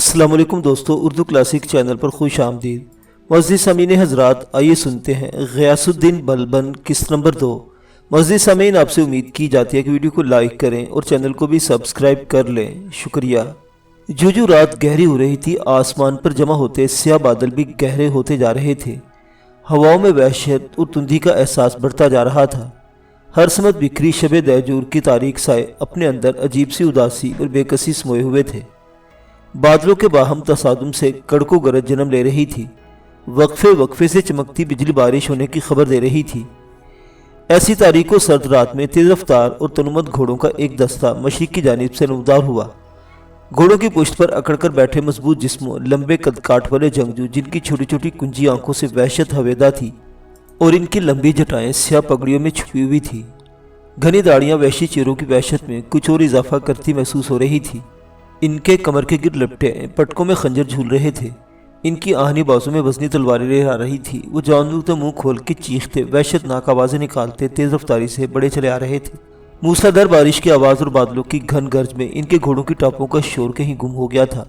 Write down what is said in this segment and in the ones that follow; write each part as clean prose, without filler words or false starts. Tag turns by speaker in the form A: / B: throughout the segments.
A: السلام علیکم دوستو، اردو کلاسک چینل پر خوش آمدید۔ معزز سامعین حضرات، آئیے سنتے ہیں غیاث الدین بلبن قسط نمبر 2۔ معزز سامعین، آپ سے امید کی جاتی ہے کہ ویڈیو کو لائک کریں اور چینل کو بھی سبسکرائب کر لیں، شکریہ۔ جو رات گہری ہو رہی تھی، آسمان پر جمع ہوتے سیاہ بادل بھی گہرے ہوتے جا رہے تھے۔ ہواؤں میں وحشت اور تندی کا احساس بڑھتا جا رہا تھا۔ ہر سمت بکھری شب دہجور کی تاریک سائے اپنے اندر عجیب سی اداسی اور بے کسی سموئے ہوئے تھے۔ بادلوں کے باہم تصادم سے کڑکو گرج جنم لے رہی تھی، وقفے وقفے سے چمکتی بجلی بارش ہونے کی خبر دے رہی تھی۔ ایسی تاریک و سرد رات میں تیز رفتار اور تنومت گھوڑوں کا ایک دستہ مشرق کی جانب سے نمودار ہوا۔ گھوڑوں کی پشت پر اکڑ کر بیٹھے مضبوط جسموں، لمبے قد کاٹ والے جنگجو جن کی چھوٹی چھوٹی کنجی آنکھوں سے وحشت ہویدا تھی اور ان کی لمبی جٹائیں سیاہ پگڑیوں میں چھپی ہوئی تھی۔ گھنی داڑیاں وحشی چہروں کی وحشت میں کچھ اور اضافہ کرتی محسوس ہو رہی تھی۔ ان کے کمر کے گرد لپٹے پٹکوں میں خنجر جھول رہے تھے، ان کی آہنی بازوں میں وزنی تلواریں لہرا رہی تھی۔ وہ جانور تو منہ کھول کے چیختے، وحشت ناک آوازیں نکالتے تیز رفتاری سے بڑے چلے آ رہے تھے۔ موسلادھار بارش کی آواز اور بادلوں کی گھن گرج میں ان کے گھوڑوں کی ٹاپوں کا شور کہیں گم ہو گیا تھا۔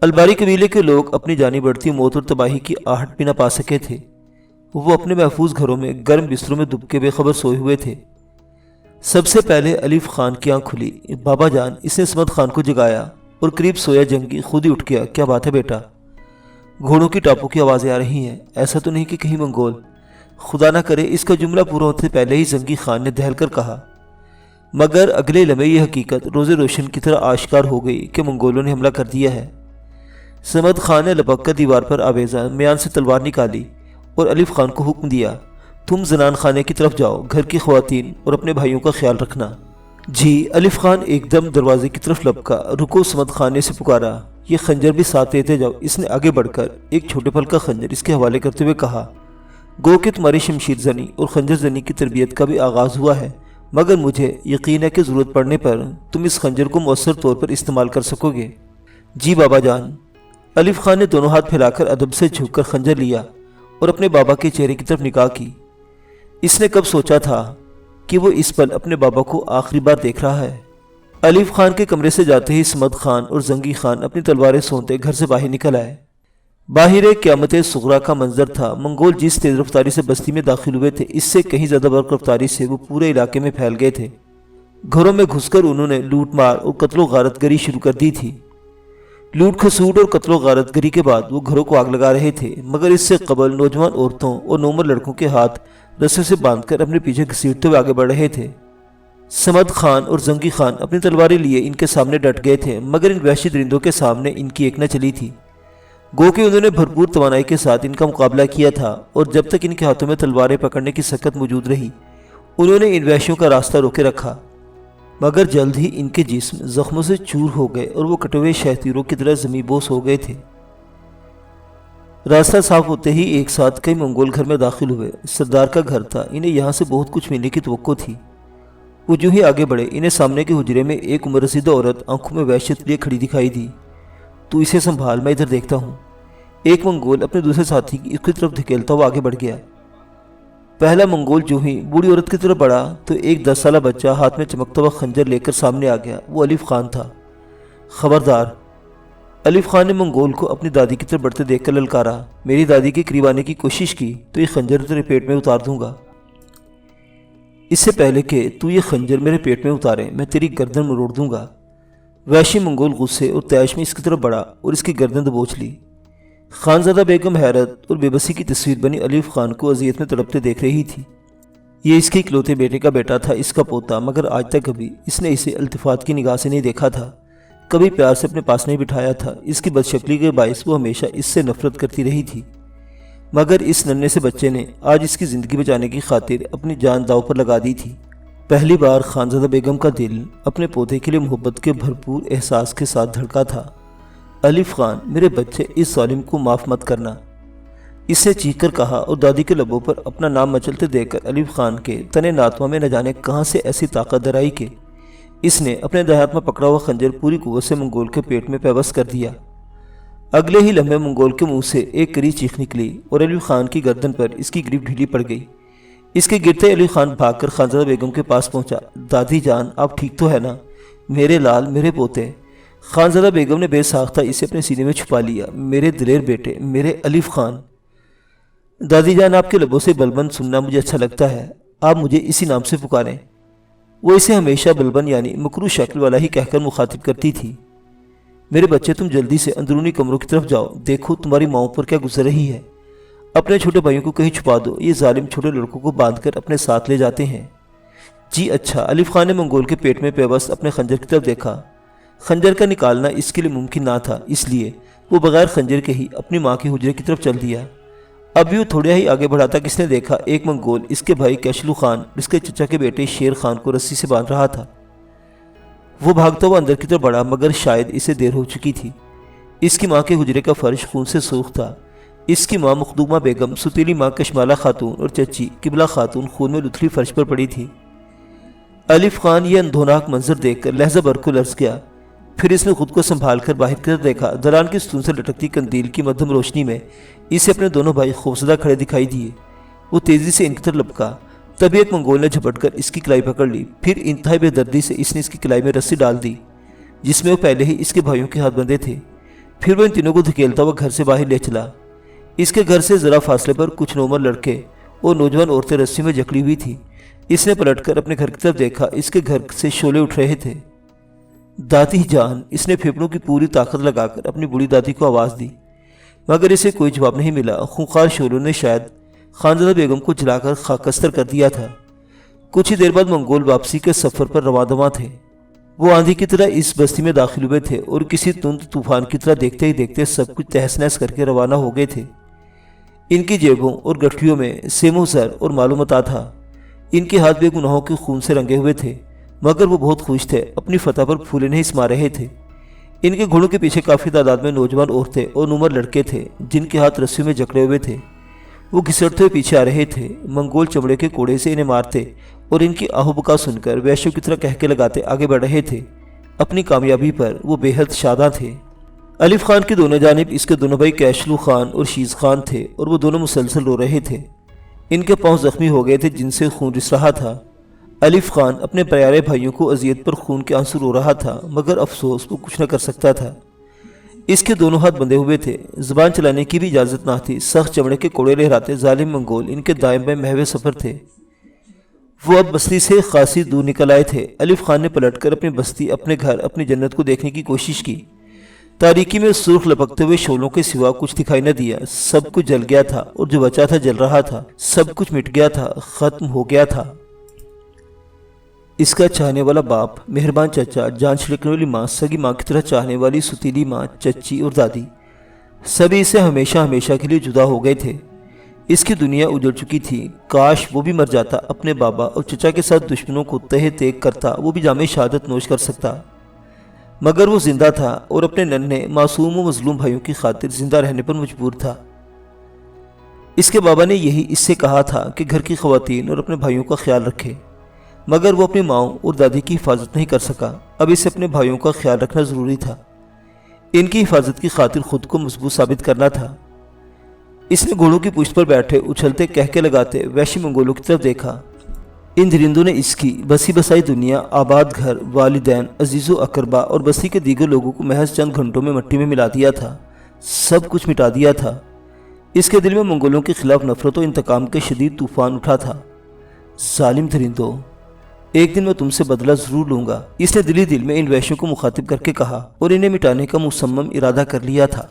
A: الباری قبیلے کے لوگ اپنی جانی بڑھتی موت اور تباہی کی آہٹ بھی نہ پا سکے تھے۔ وہ اپنے محفوظ گھروں میں گرم بستروں میں دب کے بے خبر سوئے ہوئے تھے۔ سب سے پہلے الف خان کی آنکھ کھلی۔ بابا جان، اس نے سمد خان کو جگایا اور قریب سویا جنگی خود ہی اٹھ گیا۔ کیا بات ہے بیٹا؟ گھوڑوں کی ٹاپوں کی آوازیں آ رہی ہیں، ایسا تو نہیں کہ کہیں منگول؟ خدا نہ کرے۔ اس کا جملہ پورا ہوتے پہلے ہی زنگی خان نے دہل کر کہا، مگر اگلے لمحے یہ حقیقت روز روشن کی طرح آشکار ہو گئی کہ منگولوں نے حملہ کر دیا ہے۔ سمد خان نے لپک کر دیوار پر آویزاں میان سے تلوار نکالی اور الف خان کو حکم دیا، تم زنان خانے کی طرف جاؤ، گھر کی خواتین اور اپنے بھائیوں کا خیال رکھنا۔ جی۔ الف خان ایک دم دروازے کی طرف لپکا۔ رکو، سمد خان نے اسے پکارا، یہ خنجر بھی ساتھ لیتے جاؤ۔ اس نے آگے بڑھ کر ایک چھوٹے پھل کا خنجر اس کے حوالے کرتے ہوئے کہا، گو کہ تمہاری شمشیر زنی اور خنجر زنی کی تربیت کا بھی آغاز ہوا ہے، مگر مجھے یقین ہے کہ ضرورت پڑنے پر تم اس خنجر کو مؤثر طور پر استعمال کر سکو گے۔ جی بابا جان۔ الف خان نے دونوں ہاتھ پھیلا کر ادب سے جھک کر خنجر لیا اور اپنے بابا کے چہرے کی طرف نگاہ کی۔ اس نے کب سوچا تھا کہ وہ اس پل اپنے بابا کو آخری بار دیکھ رہا ہے۔ الف خان کے کمرے سے جاتے ہی سمد خان اور زنگی خان اپنی تلواریں سونتے گھر سے باہر نکل آئے۔ باہر ایک قیامت صغریٰ کا منظر تھا۔ منگول جس تیز رفتاری سے بستی میں داخل ہوئے تھے، اس سے کہیں زیادہ برق رفتاری سے وہ پورے علاقے میں پھیل گئے تھے۔ گھروں میں گھس کر انہوں نے لوٹ مار اور قتل و غارت گری شروع کر دی تھی۔ لوٹ کھسوٹ اور قتل و غارت گری کے بعد وہ گھروں کو آگ لگا رہے تھے، مگر اس سے قبل نوجوان عورتوں اور نومر لڑکوں کے ہاتھ رسے سے باندھ کر اپنے پیچھے گھسیٹتے ہوئے آگے بڑھ رہے تھے۔ سمد خان اور زنگی خان اپنی تلواریں لیے ان کے سامنے ڈٹ گئے تھے، مگر ان وحشی درندوں کے سامنے ان کی ایک نہ چلی تھی۔ گو کہ انہوں نے بھرپور توانائی کے ساتھ ان کا مقابلہ کیا تھا، اور جب تک ان کے ہاتھوں میں تلواریں پکڑنے کی سکت موجود رہی، انہوں نے ان وحشیوں کا راستہ روکے رکھا۔ مگر جلد ہی ان کے جسم زخموں سے چور ہو گئے اور وہ کٹے ہوئے شہتیروں کی طرح زمیں بوس ہو گئے تھے۔ راستہ صاف ہوتے ہی ایک ساتھ کئی منگول گھر میں داخل ہوئے۔ سردار کا گھر تھا، انہیں یہاں سے بہت کچھ ملنے کی توقع تھی۔ وہ جو ہی آگے بڑھے، انہیں سامنے کے حجرے میں ایک عمر رسیدہ عورت آنکھوں میں وحشت لیے کھڑی دکھائی دی۔ تو اسے سنبھال، میں ادھر دیکھتا ہوں۔ ایک منگول اپنے دوسرے ساتھی کی اس کی طرف دھکیلتا ہوا آگے بڑھ گیا۔ پہلا منگول جو ہی بوڑھی عورت کی طرف بڑھا تو ایک 10 سالہ بچہ ہاتھ میں چمکتا ہوا خنجر لے کر سامنے آ گیا۔ وہ الف خان تھا۔ خبردار! الف خان نے منگول کو اپنی دادی کی طرف بڑھتے دیکھ کر للکارا، میری دادی کے قریب آنے کی کوشش کی تو یہ خنجر تیرے پیٹ میں اتار دوں گا۔ اس سے پہلے کہ تو یہ خنجر میرے پیٹ میں اتارے، میں تیری گردن مروڑ دوں گا۔ وحشی منگول غصے اور تیش میں اس کی طرف بڑھا اور اس کی گردن دبوچ لی۔ خانزادہ بیگم حیرت اور بے بسی کی تصویر بنی الف خان کو اذیت میں تڑپتے دیکھ رہی تھی۔ یہ اس کے اکلوتے بیٹے کا بیٹا تھا، اس کا پوتا، مگر آج تک کبھی اس نے اسے التفات کی نگاہ سے نہیں دیکھا تھا، کبھی پیار سے اپنے پاس نہیں بٹھایا تھا۔ اس کی بدشکلی کے باعث وہ ہمیشہ اس سے نفرت کرتی رہی تھی، مگر اس ننھے سے بچے نے آج اس کی زندگی بچانے کی خاطر اپنی جان داؤ پر لگا دی تھی۔ پہلی بار خانزادہ بیگم کا دل اپنے پوتے کے لیے محبت کے بھرپور احساس کے ساتھ دھڑکا تھا۔ الف خان، میرے بچے، اس ظالم کو معاف مت کرنا، اس نے چیخ کر کہا، اور دادی کے لبوں پر اپنا نام مچلتے دیکھ کر الف خان کے تنے ناتواں میں نہ جانے کہاں سے ایسی طاقت درائی کہ اس نے اپنے دائیں ہاتھ میں پکڑا ہوا خنجر پوری قوت سے منگول کے پیٹ میں پیوست کر دیا۔ اگلے ہی لمحے منگول کے منہ سے ایک کری چیخ نکلی اور الف خان کی گردن پر اس کی گریپ ڈھیلی پڑ گئی۔ اس کے گرتے الف خان بھاگ کر خانزادہ بیگم کے پاس پہنچا۔ دادی جان، آپ ٹھیک تو ہے نا؟ میرے لال، میرے پوتے۔ خانزادہ بیگم نے بے ساختہ اسے اپنے سینے میں چھپا لیا۔ میرے دلیر بیٹے، میرے الف خان۔ دادی جان، آپ کے لبوں سے بلبن سننا مجھے اچھا لگتا ہے، آپ مجھے اسی نام سے پکاریں۔ وہ اسے ہمیشہ بلبن یعنی مکروہ شکل والا ہی کہہ کر مخاطب کرتی تھی۔ میرے بچے، تم جلدی سے اندرونی کمروں کی طرف جاؤ، دیکھو تمہاری ماؤں پر کیا گزر رہی ہے۔ اپنے چھوٹے بھائیوں کو کہیں چھپا دو، یہ ظالم چھوٹے لڑکوں کو باندھ کر اپنے ساتھ لے جاتے ہیں۔ جی اچھا۔ الف خان نے منگول کے پیٹ میں پیوست اپنے خنجر کی طرف دیکھا۔ خنجر کا نکالنا اس کے لیے ممکن نہ تھا، اس لیے وہ بغیر خنجر کے ہی اپنی ماں کے حجرے کی طرف چل دیا۔ اب بھی وہ تھوڑا ہی آگے بڑھا تھا کہ اس نے دیکھا ایک منگول اس کے بھائی کیشلو خان اس کے چچا کے بیٹے شیر خان کو رسی سے باندھ رہا تھا۔ وہ بھاگتا ہوا اندر کی طرف بڑھا، مگر شاید اسے دیر ہو چکی تھی۔ اس کی ماں کے حجرے کا فرش خون سے سرخ تھا۔ اس کی ماں مخدومہ بیگم، ستیلی ماں کشمالہ خاتون اور چچی قبلہ خاتون خون میں لتھڑی فرش پر پڑی تھی۔ الف خان یہ اندھوناک منظر دیکھ کر لہجہ بر کو لرز گیا۔ پھر اس نے خود کو سنبھال کر باہر کی طرف دیکھا۔ دلان کی ستون سے لٹکتی قندیل کی مدھم روشنی میں اسے اپنے دونوں بھائی خوفزدہ کھڑے دکھائی دیے۔ وہ تیزی سے ان کی طرف لپکا، تبھی ایک منگول نے جھپٹ کر اس کی کلائی پکڑ لی۔ پھر انتہائی بے دردی سے اس نے اس کی کلائی میں رسی ڈال دی جس میں وہ پہلے ہی اس کے بھائیوں کے ہاتھ بندھے تھے۔ پھر وہ ان تینوں کو دھکیلتا ہوا گھر سے باہر لے چلا۔ اس کے گھر سے ذرا فاصلے پر کچھ نومر لڑکے اور نوجوان عورتیں رسی میں جکڑی ہوئی تھی۔ اس نے پلٹ کر اپنے گھر کی طرف دیکھا، اس کے گھر سے شعلے اٹھ رہے تھے۔ دادی جان، اس نے پھیپڑوں کی پوری طاقت لگا کر اپنی بوڑھی دادی کو آواز دی، مگر اسے کوئی جواب نہیں ملا۔ خونخوار شعلوں نے شاید خانزادہ بیگم کو جلا کر خاکستر کر دیا تھا۔ کچھ ہی دیر بعد منگول واپسی کے سفر پر رواں دواں تھے۔ وہ آندھی کی طرح اس بستی میں داخل ہوئے تھے اور کسی تند طوفان کی طرح دیکھتے ہی دیکھتے سب کچھ تہس نہس کر کے روانہ ہو گئے تھے۔ ان کی جیبوں اور گٹھیوں میں سیم و زر اور معلومات تھا۔ ان کے ہاتھ بے گناہوں کے خون سے رنگے ہوئے تھے، مگر وہ بہت خوش تھے، اپنی فتح پر پھولے نہیں سما رہے تھے۔ ان کے گھوڑوں کے پیچھے کافی تعداد میں نوجوان عورتیں اور نومر لڑکے تھے جن کے ہاتھ رسیوں میں جکڑے ہوئے تھے۔ وہ گھسٹتے ہوئے پیچھے آ رہے تھے۔ منگول چمڑے کے کوڑے سے انہیں مارتے اور ان کی آہو بکا سن کر وحشیوں کی طرح کہکے لگاتے آگے بڑھ رہے تھے۔ اپنی کامیابی پر وہ بے حد شاداں تھے۔ الف خان کی دونوں جانب اس کے دونوں بھائی کیشلو خان اور شیز خان تھے اور وہ دونوں مسلسل رو رہے تھے۔ ان کے پاؤں زخمی ہو گئے تھے جن سے خون رس رہا تھا۔ الف خان اپنے پیارے بھائیوں کو اذیت پر خون کے آنسو رو رہا تھا، مگر افسوس وہ کچھ نہ کر سکتا تھا۔ اس کے دونوں ہاتھ بندھے ہوئے تھے، زبان چلانے کی بھی اجازت نہ تھی۔ سخت چمڑے کے کوڑے لہراتے ظالم منگول ان کے دائیں بائیں محو سفر تھے۔ وہ اب بستی سے خاصی دور نکل آئے تھے۔ الف خان نے پلٹ کر اپنی بستی، اپنے گھر، اپنی جنت کو دیکھنے کی کوشش کی۔ تاریکی میں سرخ لپکتے ہوئے شعلوں کے سوا کچھ دکھائی نہ دیا۔ سب کچھ جل گیا تھا اور جو بچا تھا جل رہا تھا۔ سب کچھ مٹ گیا تھا، ختم ہو گیا تھا۔ اس کا چاہنے والا باپ، مہربان چچا، جان چھڑکنے والی ماں، سگی ماں کی طرح چاہنے والی ستیلی ماں، چچی اور دادی، سبھی اسے ہمیشہ ہمیشہ کے لیے جدا ہو گئے تھے۔ اس کی دنیا اجڑ چکی تھی۔ کاش وہ بھی مر جاتا، اپنے بابا اور چچا کے ساتھ دشمنوں کو تہہ تیگ کرتا، وہ بھی جام شہادت نوش کر سکتا۔ مگر وہ زندہ تھا اور اپنے ننھے معصوم و مظلوم بھائیوں کی خاطر زندہ رہنے پر مجبور تھا۔ اس کے بابا نے یہی اس سے کہا تھا کہ گھر کی خواتین اور اپنے بھائیوں کا خیال رکھے، مگر وہ اپنی ماؤں اور دادی کی حفاظت نہیں کر سکا۔ اب اسے اپنے بھائیوں کا خیال رکھنا ضروری تھا۔ ان کی حفاظت کی خاطر خود کو مضبوط ثابت کرنا تھا۔ اس نے گھوڑوں کی پشت پر بیٹھے اچھلتے کہکے لگاتے وحشی منگولوں کی طرف دیکھا۔ ان درندوں نے اس کی بسی بسائی دنیا، آباد گھر، والدین، عزیز و اقربا اور بستی کے دیگر لوگوں کو محض چند گھنٹوں میں مٹی میں ملا دیا تھا، سب کچھ مٹا دیا تھا۔ اس کے دل میں منگولوں کے خلاف نفرت و انتقام کے شدید طوفان اٹھا تھا۔ ظالم درندوں، ایک دن میں تم سے بدلہ ضرور لوں گا، اس نے دل ہی دل میں ان وحشیوں کو مخاطب کر کے کہا اور انہیں مٹانے کا مصمم ارادہ کر لیا تھا۔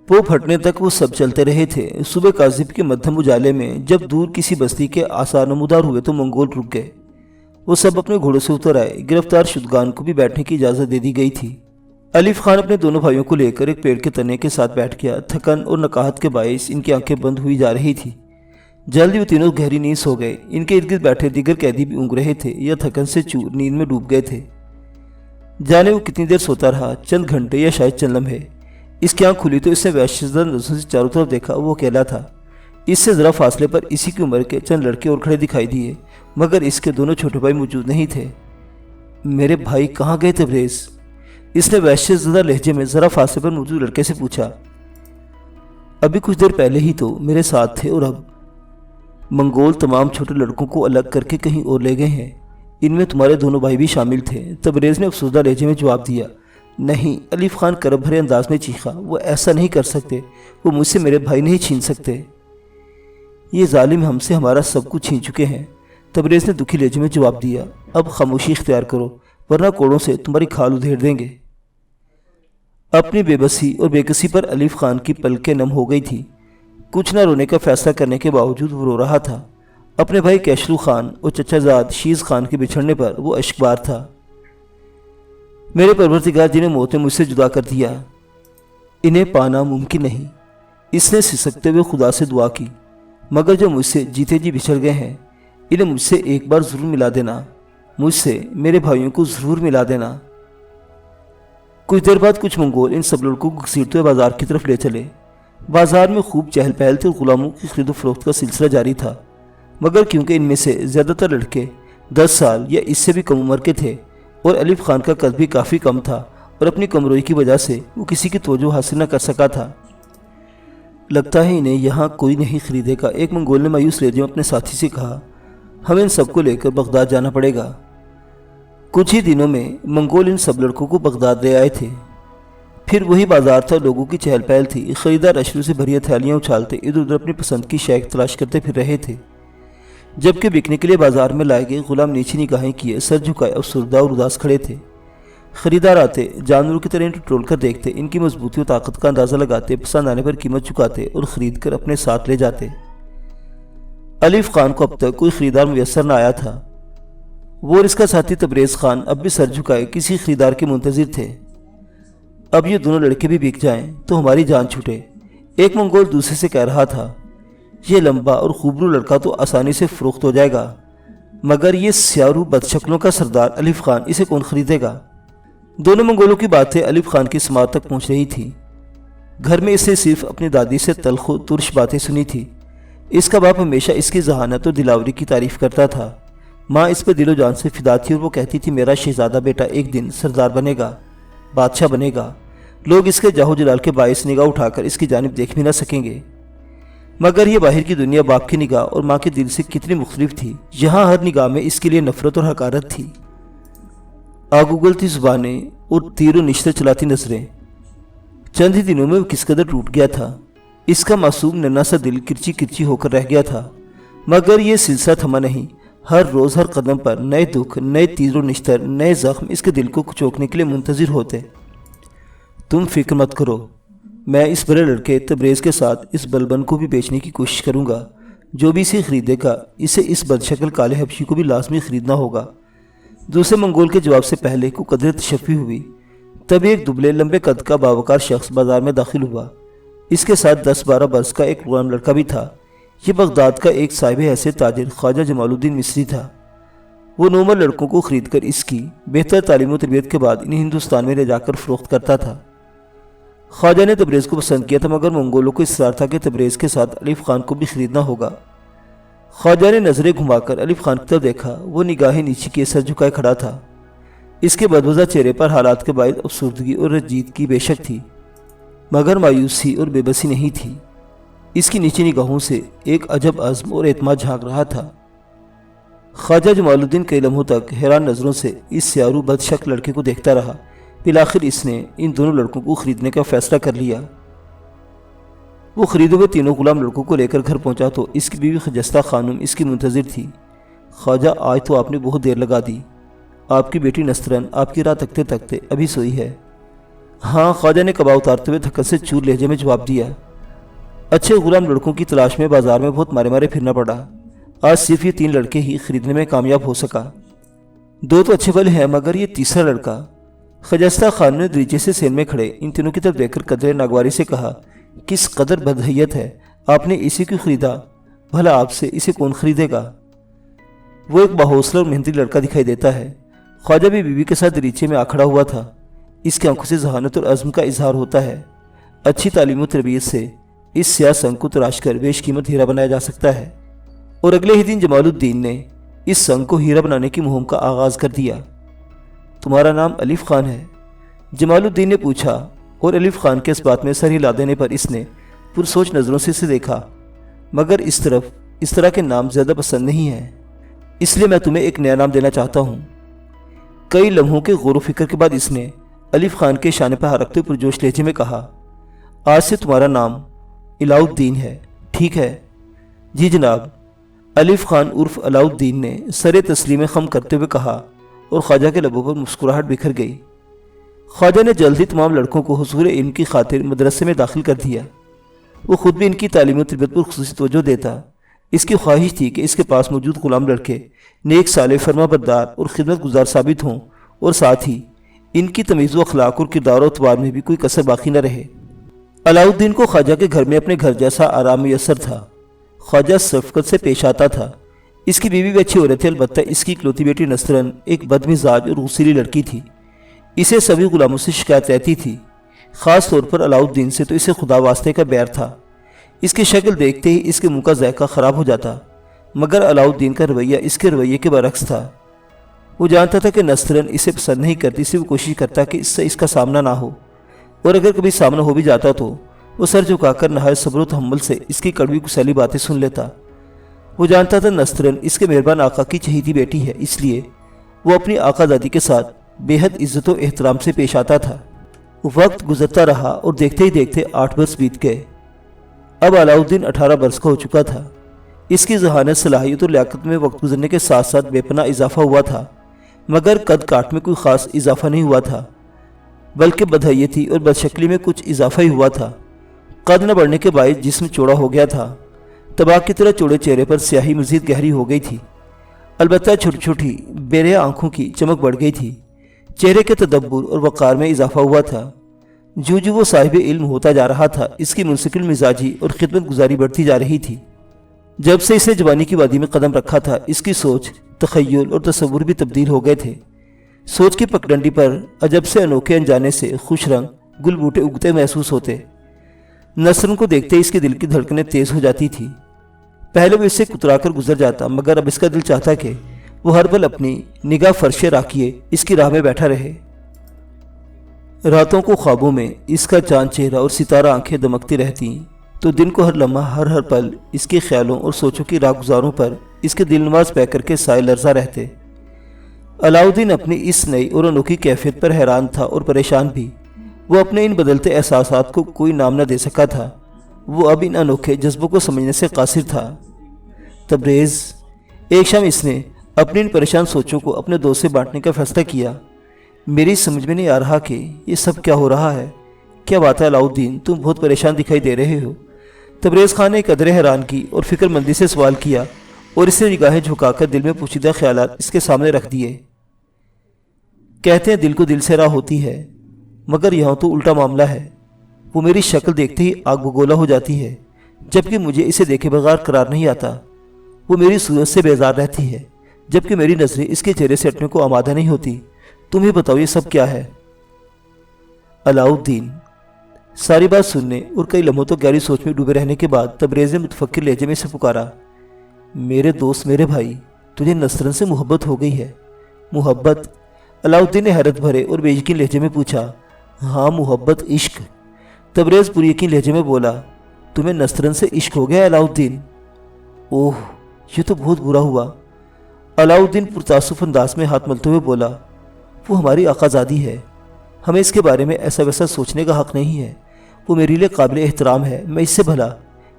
A: وہ پھٹنے تک وہ سب چلتے رہے تھے۔ صبح کاذب کے مدھم اجالے میں جب دور کسی بستی کے آثار نمودار ہوئے تو منگول رک گئے۔ وہ سب اپنے گھوڑوں سے اتر آئے۔ گرفتار شدگان کو بھی بیٹھنے کی اجازت دے دی گئی تھی۔ الف خان اپنے دونوں بھائیوں کو لے کر ایک پیڑ کے تنے کے ساتھ بیٹھ گیا۔ تھکن اور نقاہت کے باعث ان کی آنکھیں بند ہوئی جا رہی تھی۔ جلدی وہ تینوں گہری نیند سو گئے۔ ان کے ارد گرد بیٹھے دیگر قیدی بھی اونگ رہے تھے یا تھکن سے چور نیند میں ڈوب گئے تھے۔ جانے وہ کتنی دیر سوتا رہا، چند گھنٹے یا شاید چند لمحے۔ اس کی آنکھ کھلی تو اس نے وحشتناک نظروں سے چاروں طرف دیکھا۔ وہ اکیلا تھا۔ اس سے ذرا فاصلے پر اسی کی عمر کے چند لڑکے اور کھڑے دکھائی دیے، مگر اس کے دونوں چھوٹے بھائی موجود نہیں تھے۔ میرے بھائی کہاں گئے تبریز؟ اس نے وحشت زدہ لہجے میں ذرا فاصلے پر موجود لڑکے سے پوچھا۔ ابھی کچھ دیر پہلے ہی تو میرے ساتھ تھے اور اب منگول تمام چھوٹے لڑکوں کو الگ کر کے کہیں اور لے گئے ہیں۔ ان میں تمہارے دونوں بھائی بھی شامل تھے، تبریز نے افسردہ لہجے میں جواب دیا۔ نہیں، الف خان کرب بھرے انداز میں چیخا، وہ ایسا نہیں کر سکتے، وہ مجھ سے میرے بھائی نہیں چھین سکتے۔ یہ ظالم ہم سے ہمارا سب کچھ چھین چکے ہیں، تبریز نے دکھی لہجے میں جواب دیا۔ اب خاموشی اختیار کرو ورنہ کوڑوں سے تمہاری کھال ادھیڑ دیں گے۔ اپنی بے بسی اور بے کسی پر الف خان کی پلکیں نم ہو گئی تھی۔ کچھ نہ رونے کا فیصلہ کرنے کے باوجود وہ رو رہا تھا۔ اپنے بھائی کیشلو خان اور چچا زاد شیز خان کے بچھڑنے پر وہ اشکبار تھا۔ میرے پروردگار جنہیں موت نے مجھ سے جدا کر دیا، انہیں پانا ممکن نہیں۔ اس نے سسکتے ہوئے خدا سے دعا کی، مگر جو مجھ سے جیتے جی بچھڑ گئے ہیں انہیں مجھ سے ایک بار ضرور ملا دینا، مجھ سے میرے بھائیوں کو ضرور ملا دینا۔ کچھ دیر بعد کچھ منگول ان سب لڑکوں کو گھسیٹتے ہوئے بازار کی طرف لے چلے۔ بازار میں خوب چہل پہل تھی اور غلاموں کی خرید و فروخت کا سلسلہ جاری تھا، مگر کیونکہ ان میں سے زیادہ تر لڑکے 10 سال یا اس سے بھی کم عمر کے تھے اور الف خان کا قد بھی کافی کم تھا اور اپنی کمزوری کی وجہ سے وہ کسی کی توجہ حاصل نہ کر سکا تھا۔ لگتا ہے انہیں یہاں کوئی نہیں خریدے گا، ایک منگول نے مایوس لہجے میں اپنے ساتھی سے کہا۔ ہمیں ان سب کو لے کر بغداد جانا پڑے گا۔ کچھ ہی دنوں میں منگول ان سب لڑکوں کو بغداد لے آئے تھے۔ پھر وہی بازار تھا، لوگوں کی چہل پہل تھی، خریدار اشرو سے بھری تھیلیاں اچھالتے ادھر ادھر اپنی پسند کی شے تلاش کرتے پھر رہے تھے، جبکہ بکنے کے لیے بازار میں لائے گئے غلام نیچی نگاہیں کیے سر جھکائے افسردہ اور اداس کھڑے تھے۔ خریدار آتے، جانوروں کی طرح ان ٹرول کر دیکھتے، ان کی مضبوطی و طاقت کا اندازہ لگاتے، پسند آنے پر قیمت چکاتے اور خرید کر اپنے ساتھ لے جاتے۔ الف خان کو اب تک کوئی خریدار میسر نہ آیا تھا۔ وہ اور اس کا ساتھی تبریز خان اب بھی سر جھکائے کسی خریدار کے منتظر تھے۔ اب یہ دونوں لڑکے بھی بک جائیں تو ہماری جان چھوٹے، ایک منگول دوسرے سے کہہ رہا تھا۔ یہ لمبا اور خوبرو لڑکا تو آسانی سے فروخت ہو جائے گا، مگر یہ سیارو بدشکلوں کا سردار الف خان، اسے کون خریدے گا؟ دونوں منگولوں کی باتیں الف خان کی سماعت تک پہنچ رہی تھی۔ گھر میں اسے صرف اپنی دادی سے تلخ و ترش باتیں سنی تھی۔ اس کا باپ ہمیشہ اس کی ذہانت اور دلاوری کی تعریف کرتا تھا۔ ماں اس پہ دل و جان سے فدا تھی اور وہ کہتی تھی میرا شہزادہ بیٹا ایک دن سردار بنے گا، بادشاہ بنے گا، لوگ اس کے جاہو جلال کے باعث نگاہ اٹھا کر اس کی جانب دیکھ بھی نہ سکیں گے۔ مگر یہ باہر کی دنیا باپ کی نگاہ اور ماں کے دل سے کتنی مختلف تھی، یہاں ہر نگاہ میں اس کے لیے نفرت اور حقارت تھی۔ آگ اگلتی زبانیں اور تیر و نشتر چلاتی نظریں۔ چند ہی دنوں میں وہ کس قدر ٹوٹ گیا تھا، اس کا معصوم ننھا سا دل کرچی کرچی ہو کر رہ گیا تھا۔ مگر یہ سلسلہ تھما نہیں، ہر روز ہر قدم پر نئے دکھ، نئے تیر و نشتر، نئے زخم اس کے دل کو کچوکنے کے لیے منتظر ہوتے۔ تم فکر مت کرو، میں اس بڑے لڑکے تبریز کے ساتھ اس بلبن کو بھی بیچنے کی کوشش کروں گا۔ جو بھی اسے خریدے گا اسے اس بدشکل کالے حبشی کو بھی لازمی خریدنا ہوگا۔ دوسرے منگول کے جواب سے پہلے کو قدر تشفی ہوئی، تب ایک دبلے لمبے قد کا باوقار شخص بازار میں داخل ہوا۔ اس کے ساتھ 10-12 برس کا ایک غلام لڑکا بھی تھا۔ یہ بغداد کا ایک صاحب حیثیت تاجر خواجہ جمال الدین مصری تھا۔ وہ نومر لڑکوں کو خرید کر اس کی بہتر تعلیم و تربیت کے بعد انہیں ہندوستان میں لے جا کر فروخت کرتا تھا۔ خواجہ نے تبریز کو پسند کیا تھا، مگر منگولوں کو اصرار تھا کہ تبریز کے ساتھ الف خان کو بھی خریدنا ہوگا۔ خواجہ نے نظریں گھما کر الف خان کی طرف دیکھا، وہ نگاہیں نیچے کیے سر جھکائے کھڑا تھا۔ اس کے بدوزہ چہرے پر حالات کے باعث افسردگی اور رنجیدگی کی بے شک تھی، مگر مایوسی اور بے بسی نہیں تھی۔ اس کی نیچے نگاہوں سے ایک عجب عزم اور اعتماد جھانک رہا تھا۔ خواجہ جمال الدین کئی لمحوں تک حیران نظروں سے اس سیارو بد شک لڑکے کو دیکھتا رہا۔ بالآخر اس نے ان دونوں لڑکوں کو خریدنے کا فیصلہ کر لیا۔ وہ خریدے ہوئے تینوں غلام لڑکوں کو لے کر گھر پہنچا تو اس کی بیوی خجستہ خانم اس کی منتظر تھی۔ خواجہ آج تو آپ نے بہت دیر لگا دی، آپ کی بیٹی نسترن آپ کی راہ تکتے تکتے ابھی سوئی ہے۔ ہاں، خواجہ نے کبا اتارتے ہوئے دھکن سے چور لہجے میں جواب دیا۔ اچھے غلام لڑکوں کی تلاش میں بازار میں بہت مارے مارے پھرنا پڑا، آج صرف یہ 3 لڑکے ہی خریدنے میں کامیاب ہو سکا۔ 2 تو اچھے بھلے ہیں، مگر یہ تیسرا لڑکا۔ خجستہ خان نے دریچے سے سین میں کھڑے ان تینوں کی طرف دیکھ کر قدرے ناگواری سے کہا، کس قدر بدحیت ہے، آپ نے اسی کیوں خریدا؟ بھلا آپ سے اسے کون خریدے گا؟ وہ ایک باحوصلہ اور محنتی لڑکا دکھائی دیتا ہے۔ خواجہ بھی بیوی کے ساتھ دریچے میں آ کھڑا ہوا تھا۔ اس کی آنکھوں سے ذہانت اور عزم کا اظہار ہوتا ہے۔ اچھی تعلیم و تربیت سے اس سیاہ سنگ کو تراش کر بیش قیمت ہیرا بنایا جا سکتا ہے۔ اور اگلے ہی دن جمال الدین نے اس سنگ کو ہیرا بنانے کی مہم کا آغاز کر دیا۔ تمہارا نام الف خان ہے؟ جمال الدین نے پوچھا، اور الف خان کے اس بات میں سر ہلا دینے پر اس نے پرسوچ نظروں سے اسے دیکھا، مگر اس طرح کے نام زیادہ پسند نہیں ہیں، اس لیے میں تمہیں ایک نیا نام دینا چاہتا ہوں۔ کئی لمحوں کے غور و فکر کے بعد اس نے الف خان کے شانے پر ہاتھ رکھتے ہوئے پرجوش لہجے میں کہا، آج سے تمہارا نام علاؤالدین ہے، ٹھیک ہے؟ جی جناب، الف خان عرف علاؤالدین نے سر تسلیم خم کرتے ہوئے کہا اور خواجہ کے لبوں پر مسکراہٹ بکھر گئی۔ خواجہ نے جلد ہی تمام لڑکوں کو حصول علم کی خاطر مدرسے میں داخل کر دیا۔ وہ خود بھی ان کی تعلیم و تربیت پر خصوصی توجہ دیتا۔ اس کی خواہش تھی کہ اس کے پاس موجود غلام لڑکے نیک صالح، فرما بردار اور خدمت گزار ثابت ہوں، اور ساتھ ہی ان کی تمیز و اخلاق اور کردار و اعتبار میں بھی کوئی کسر باقی نہ رہے۔ علاؤالدین کو خواجہ کے گھر میں اپنے گھر جیسا آرام میسر تھا۔ خواجہ شفقت سے پیش آتا تھا۔ اس کی بیوی بھی اچھی عورت تھی، البتہ اس کی اکلوتی بیٹی نصرن ایک بدمزاج اور غصیلی لڑکی تھی۔ اسے سبھی غلاموں سے شکایت رہتی تھی، خاص طور پر علاؤالدین سے تو اسے خدا واسطے کا بیر تھا۔ اس کی شکل دیکھتے ہی اس کے منہ کا ذائقہ خراب ہو جاتا، مگر علاؤالدین کا رویہ اس کے رویے کے برعکس تھا۔ وہ جانتا تھا کہ نصرن اسے پسند نہیں کرتی، اس لیے وہ کوشش کرتا کہ اس سے اس کا سامنا نہ ہو، اور اگر کبھی سامنا ہو بھی جاتا تو وہ سر جھکا کر نہایت صبر و تحمل سے اس کی کڑوی گسیلی باتیں سن لیتا۔ وہ جانتا تھا نصرن اس کے مہربان آقا کی چہیتی بیٹی ہے، اس لیے وہ اپنی آقا دادی کے ساتھ بے حد عزت و احترام سے پیش آتا تھا۔ وقت گزرتا رہا اور دیکھتے ہی دیکھتے 8 برس بیت گئے۔ اب علاؤالدین 18 برس کا ہو چکا تھا۔ اس کی ذہانت، صلاحیت اور لیاقت میں وقت گزرنے کے ساتھ ساتھ بے پناہ اضافہ ہوا تھا، مگر قد کاٹ میں کوئی خاص اضافہ نہیں ہوا تھا، بلکہ بدحیتی اور بدشکلی میں کچھ اضافہ ہی ہوا تھا۔ قد نہ بڑھنے کے باعث جسم چوڑا ہو گیا تھا، تباہ کی طرح چوڑے چہرے پر سیاہی مزید گہری ہو گئی تھی، البتہ چھوٹی چھوٹی بیرے آنکھوں کی چمک بڑھ گئی تھی۔ چہرے کے تدبر اور وقار میں اضافہ ہوا تھا۔ جو جو وہ صاحب علم ہوتا جا رہا تھا، اس کی منسکل مزاجی اور خدمت گزاری بڑھتی جا رہی تھی۔ جب سے اس نے جوانی کی وادی میں قدم رکھا تھا، اس کی سوچ، تخیل اور تصور بھی تبدیل ہو گئے تھے۔ سوچ کی پگڈنڈی پر عجب سے انوکھے انجانے سے خوش رنگ گل بوٹے اگتے محسوس ہوتے۔ نصرن کو دیکھتے اس کے دل کی دھڑکنیں تیز ہو جاتی تھی۔ پہلے وہ اس سے کترا کر گزر جاتا، مگر اب اس کا دل چاہتا کہ وہ ہر پل اپنی نگاہ فرش راکیے اس کی راہ میں بیٹھا رہے۔ راتوں کو خوابوں میں اس کا چاند چہرہ اور ستارہ آنکھیں دمکتی رہتی، تو دن کو ہر لمحہ ہر پل اس کے خیالوں اور سوچوں کی راہ گزاروں پر اس کے دل نواز پہ کر کے سائے لرزہ رہتے۔ علاؤالدین اپنی اس نئی اور انوکھی کیفیت پر حیران تھا اور پریشان بھی۔ وہ اپنے ان بدلتے احساسات کو کوئی نام نہ دے سکا تھا۔ وہ اب ان انوکھے جذبوں کو سمجھنے سے قاصر تھا۔ تبریز، ایک شام اس نے اپنی ان پریشان سوچوں کو اپنے دوست سے بانٹنے کا فیصلہ کیا۔ میری سمجھ میں نہیں آ رہا کہ یہ سب کیا ہو رہا ہے۔ کیا بات ہے علاؤالدین، تم بہت پریشان دکھائی دے رہے ہو؟ تبریز خان نے قدرے حیران کی اور فکر مندی سے سوال کیا، اور اسے نگاہیں جھکا کر دل میں پوشیدہ خیالات اس کے سامنے رکھ دیے۔ کہتے ہیں دل کو دل سے راہ ہوتی ہے، مگر یہاں تو الٹا معاملہ ہے۔ وہ میری شکل دیکھتے ہی آگ بگولا ہو جاتی ہے، جبکہ مجھے اسے دیکھے بغیر قرار نہیں آتا۔ وہ میری صورت سے بیزار رہتی ہے، جبکہ میری نظریں اس کے چہرے سے ہٹنے کو آمادہ نہیں ہوتی۔ تم ہی بتاؤ یہ سب کیا ہے؟ علاؤالدین ساری بات سننے اور کئی لمحوں تو گہری سوچ میں ڈوبے رہنے کے بعد تبریز نے متفکر لہجے میں سے پکارا، میرے دوست، میرے بھائی، تجھے نصرن سے محبت ہو گئی ہے؟ محبت؟ علاؤالدین نے حیرت بھرے اور بے یقین لہجے میں پوچھا۔ ہاں، محبت، عشق۔ تبریز پوری یقین لہجے میں بولا، تمہیں نصرن سے عشق ہو گیا علاؤالدین؟ اوہ، یہ تو بہت برا ہوا۔ علاؤالدین پرتاسف انداز میں ہاتھ ملتے ہوئے بولا، وہ ہماری آقازادی ہے، ہمیں اس کے بارے میں ایسا ویسا سوچنے کا حق نہیں ہے۔ وہ میرے لیے قابل احترام ہے، میں اس سے بھلا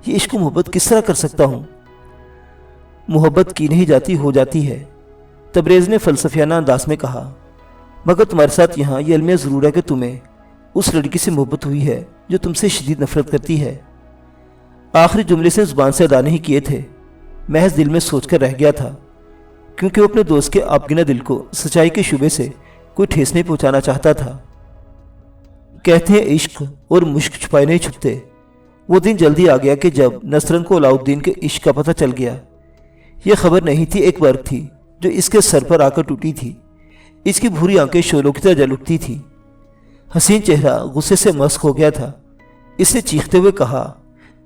A: یہ عشق و محبت کس طرح کر سکتا ہوں؟ محبت کی نہیں جاتی، ہو جاتی ہے، تبریز نے فلسفیانہ انداز میں کہا، مگر تمہارے ساتھ یہاں یہ المیہ ضرور ہے کہ تمہیں اس لڑکی سے محبت ہوئی ہے جو تم سے شدید نفرت کرتی ہے۔ آخری جملے سے زبان سے ادا نہیں کیے تھے، محض دل میں سوچ کر رہ گیا تھا، کیونکہ وہ اپنے دوست کے آبگینہ دل کو سچائی کے شعبے سے کوئی ٹھیس نہیں پہنچانا چاہتا تھا۔ کہتے ہیں عشق اور مشک چھپائے نہیں چھپتے۔ وہ دن جلدی آ گیا کہ جب نصرن کو علاؤالدین کے عشق کا پتہ چل گیا۔ یہ خبر نہیں تھی، ایک برق تھی جو اس کے سر پر آ کر ٹوٹی تھی۔ اس کی بھوری آنکھیں شعلوں کی طرح جل اٹھتی تھیں، حسین چہرہ غصے سے مسخ ہو گیا تھا۔ اس نے چیختے ہوئے کہا،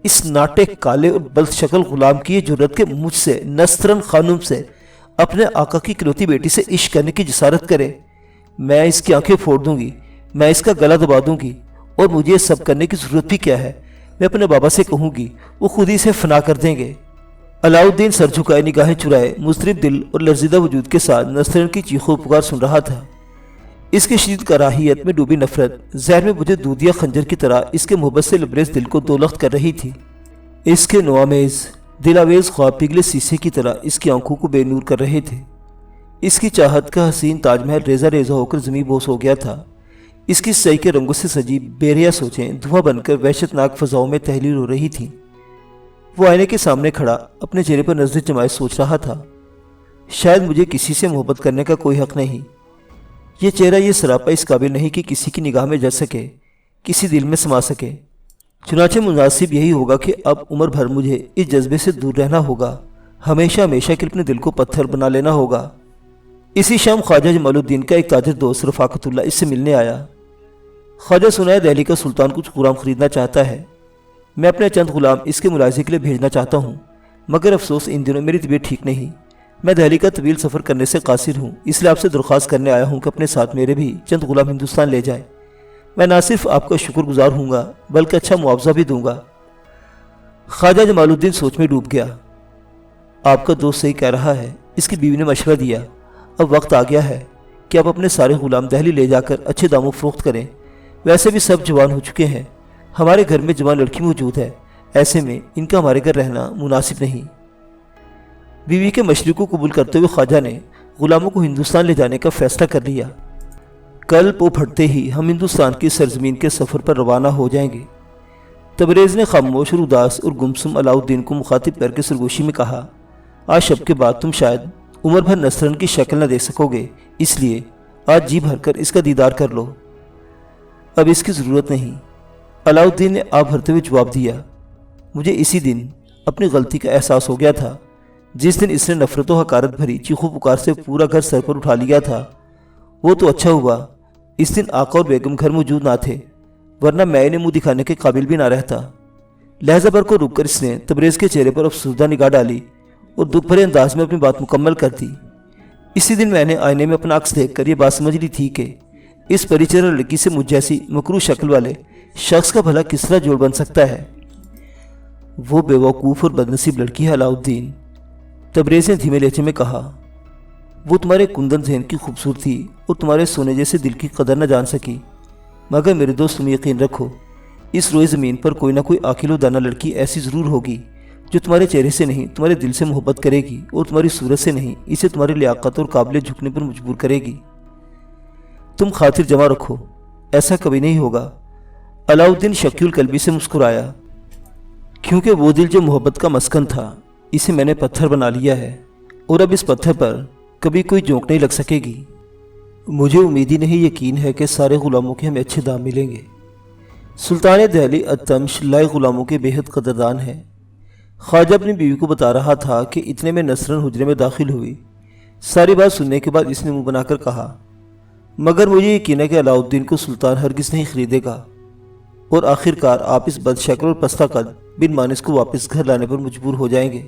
A: اس ناٹے کالے اور بلد شکل غلام کی یہ جرت کہ مجھ سے، نصرن خانم سے، اپنے آقا کی اکلوتی بیٹی سے عشق کرنے کی جسارت کرے؟ میں اس کی آنکھیں پھوڑ دوں گی، میں اس کا گلا دبا دوں گی، اور مجھے یہ سب کرنے کی ضرورت بھی کیا ہے؟ میں اپنے بابا سے کہوں گی، وہ خود ہی اسے فنا کر دیں گے۔ علاؤالدین سر جھکائے، نگاہیں چرائے، مضطرب دل اور لرزیدہ وجود کے ساتھ نصرن کی چیخو پکار سن رہا تھا۔ اس کی شدید کراہیت میں ڈوبی نفرت زہر میں مجھے دودھ یا خنجر کی طرح اس کے محبت سے لبریز دل کو دولخت کر رہی تھی۔ اس کے نوآمیز دلاویز خواب پگھلے شیشے کی طرح اس کی آنکھوں کو بے نور کر رہے تھے۔ اس کی چاہت کا حسین تاج محل ریزہ ریزہ ہو کر زمیں بوس ہو گیا تھا۔ اس کی سعی کے رنگوں سے سجی بیریا سوچیں دھواں بن کر وحشت ناک فضاؤں میں تحلیل ہو رہی تھیں۔ وہ آئینے کے سامنے کھڑا اپنے چہرے پر نظر جمائے سوچ رہا تھا، شاید مجھے کسی سے محبت کرنے کا کوئی حق نہیں۔ یہ چہرہ یہ سراپا اس قابل نہیں کہ کسی کی نگاہ میں جچ سکے، کسی دل میں سما سکے۔ چنانچہ مناسب یہی ہوگا کہ اب عمر بھر مجھے اس جذبے سے دور رہنا ہوگا، ہمیشہ ہمیشہ کے اپنے دل کو پتھر بنا لینا ہوگا۔ اسی شام خواجہ جمال الدین کا ایک تاجر دوست رفاقت اللہ اس سے ملنے آیا۔ خواجہ سنا ہے دہلی کا سلطان کچھ غلام خریدنا چاہتا ہے، میں اپنے چند غلام اس کے ملاحظے کے لیے بھیجنا چاہتا ہوں، مگر افسوس ان دنوں میری طبیعت ٹھیک نہیں، میں دہلی کا طویل سفر کرنے سے قاصر ہوں، اس لیے آپ سے درخواست کرنے آیا ہوں کہ اپنے ساتھ میرے بھی چند غلام ہندوستان لے جائیں۔ میں نہ صرف آپ کا شکر گزار ہوں گا بلکہ اچھا معاوضہ بھی دوں گا۔ خواجہ جمال الدین سوچ میں ڈوب گیا۔ آپ کا دوست صحیح کہہ رہا ہے، اس کی بیوی نے مشورہ دیا، اب وقت آ گیا ہے کہ آپ اپنے سارے غلام دہلی لے جا کر اچھے داموں فروخت کریں، ویسے بھی سب جوان ہو چکے ہیں، ہمارے گھر میں جوان لڑکی موجود ہے، ایسے میں ان کا ہمارے گھر رہنا مناسب نہیں۔ بیوی کے مشورے کو قبول کرتے ہوئے خواجہ نے غلاموں کو ہندوستان لے جانے کا فیصلہ کر لیا۔ کل پو پھٹتے ہی ہم ہندوستان کی سرزمین کے سفر پر روانہ ہو جائیں گے۔ تبریز نے خاموش اور اداس اور گمسم علاؤالدین کو مخاطب کر کے سرگوشی میں کہا، آج شب کے بعد تم شاید عمر بھر نصرن کی شکل نہ دیکھ سکو گے، اس لیے آج جی بھر کر اس کا دیدار کر لو۔ اب اس کی ضرورت نہیں، علاؤالدین نے آہ بھرتے ہوئے جواب دیا۔ مجھے اسی دن اپنی غلطی کا احساس ہو گیا تھا، جس دن اس نے نفرت و حقارت بھری چیخو پکار سے پورا گھر سر پر اٹھا لیا تھا۔ وہ تو اچھا ہوا اس دن آقا اور بیگم گھر موجود نہ تھے، ورنہ میں انہیں منہ دکھانے کے قابل بھی نہ رہتا۔ لہجہ بھر کو رک کر اس نے تبریز کے چہرے پر افسردہ نگاہ ڈالی اور دکھ بھرے انداز میں اپنی بات مکمل کر دی۔ اسی دن میں نے آئینے میں اپنا عکس دیکھ کر یہ بات سمجھ لی تھی کہ اس پری چہرہ لڑکی سے مجھ جیسی مکروہ شکل والے شخص کا بھلا کس طرح جوڑ بن سکتا ہے۔ وہ بے وقوف اور بدنصیب لڑکی ہے علاؤالدین، تبریز نے دھیمے لہجے میں کہا۔ وہ تمہارے کندن ذہن کی خوبصورتی اور تمہارے سونے جیسے دل کی قدر نہ جان سکی، مگر میرے دوست تم یقین رکھو، اس روئے زمین پر کوئی نہ کوئی عاقل و دانہ لڑکی ایسی ضرور ہوگی جو تمہارے چہرے سے نہیں تمہارے دل سے محبت کرے گی، اور تمہاری صورت سے نہیں اسے تمہاری لیاقت اور قابل جھکنے پر مجبور کرے گی۔ تم خاطر جمع رکھو، ایسا کبھی نہیں ہوگا۔ علاؤالدین شکی القلبی سے مسکرایا، کیونکہ وہ دل جو محبت کا مسکن تھا اسے میں نے پتھر بنا لیا ہے، اور اب اس پتھر پر کبھی کوئی جھونک نہیں لگ سکے گی۔ مجھے امید ہی نہیں یقین ہے کہ سارے غلاموں کے ہمیں اچھے دام ملیں گے۔ سلطان دہلی التمش لائے غلاموں کے بے حد قدردان ہے۔ خواجہ اپنی بیوی کو بتا رہا تھا کہ اتنے میں نصرن حجرے میں داخل ہوئی۔ ساری بات سننے کے بعد اس نے منہ بنا کر کہا، مگر مجھے یقین ہے کہ علاؤالدین کو سلطان ہرگز نہیں خریدے گا، اور آخر کار آپ اس بد شکل اور پستہ قد بن مانس کو واپس گھر لانے پر مجبور ہو جائیں گے۔